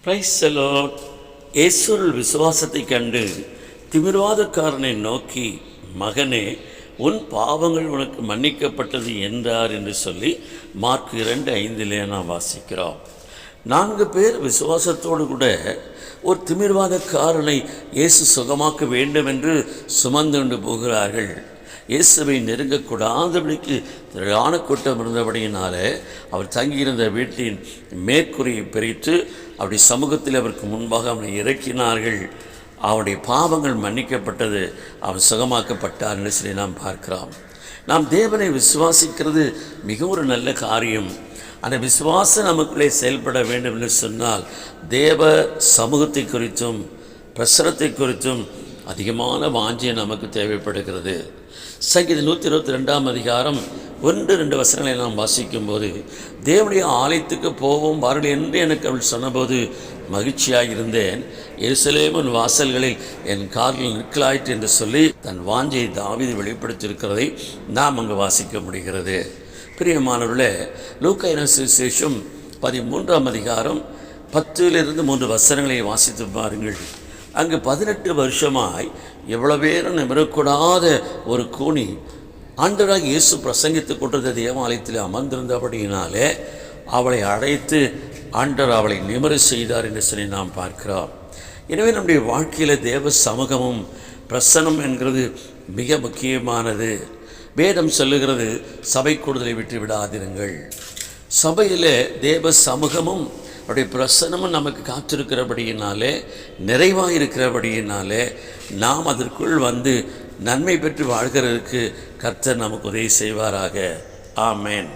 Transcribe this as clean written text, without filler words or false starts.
Praise the Lord. இயேசுவில் விசுவாசத்தை கண்டு திமிர்வாதக்காரனை நோக்கி, மகனே, உன் பாவங்கள் உனக்கு மன்னிக்கப்பட்டது என்றார் என்று சொல்லி மார்க் 2:5 நாம் வாசிக்கிறோம். 4 பேர் விசுவாசத்தோடு கூட ஒரு திமிர்வாதக்காரனை இயேசு சுகமாக்க வேண்டும் என்று சுமந்து கொண்டு போகிறார்கள். இயேசுவை நெருங்கக்கூடாதபடிக்கு திரளான கூட்டம் இருந்தபடியினாலே அவர் தங்கியிருந்த வீட்டின் மேற்கூரையை பிரித்து அப்படி சமூகத்தில் அவருக்கு முன்பாக அவனை இறக்கினார்கள். அவனுடைய பாவங்கள் மன்னிக்கப்பட்டது, அவன் சுகமாக்கப்பட்டார் என்று சொல்லி நாம் பார்க்கிறோம். நாம் தேவனை விசுவாசிக்கிறது மிக ஒரு நல்ல காரியம். அந்த விசுவாசம் நமக்குள்ளே செயல்பட வேண்டும் என்று சொன்னால் தேவ சமூகத்தை குறித்தும் பிரசரத்தை குறித்தும் அதிகமான வாஞ்சை நமக்கு தேவைப்படுகிறது. சங்கீதம் 122 1-2 வசனங்களை நாம் வாசிக்கும்போது, தேவனுடைய ஆலயத்துக்கு போவோம் வாருங்கள் என்று எனக்கு அவள் சொன்னபோது மகிழ்ச்சியாக இருந்தேன். எருசலேமின் வாசல்களில் என் கால்கள் நிற்கலாயிற்று என்று சொல்லி தன் வாஞ்சையை தாவீது வெளிப்படுத்தியிருக்கிறதை நாம் அங்கு வாசிக்க முடிகிறது. பிரியமானவர்களே, லூக்கா சுவிசேஷம் 13 10-3 வசனங்களை வாசித்து பாருங்கள். அங்கு 18 வருஷமாய் எவ்வளவு பேரும் நிமிரக்கூடாத ஒரு கூனி ஆண்டவராக இயேசு பிரசங்கித்துக் கொண்டிருந்த தேவாலயத்தில் அமர்ந்திருந்தபடியினாலே அவளை அழைத்து ஆண்டவர் அவளை நிமிர செய்தார் என்று சொல்லி நாம் பார்க்கிறோம். எனவே நம்முடைய வாழ்க்கையில் தேவ சமூகமும் பிரசன்னம் என்கிறது மிக முக்கியமானது. வேதம் சொல்லுகிறது, சபை கூடுதலை விட்டு விடாதிருங்கள். சபையில் தேவ சமூகமும் அவருடைய பிரசனமும் நமக்கு காத்திருக்கிறபடியினாலே, நிறைவாக இருக்கிறபடியினாலே நாம் அதற்குள் வந்து நன்மை பெற்று வாழ்கிறதுக்கு கர்த்தர் நமக்கு உதவி செய்வாராக. ஆமேன்.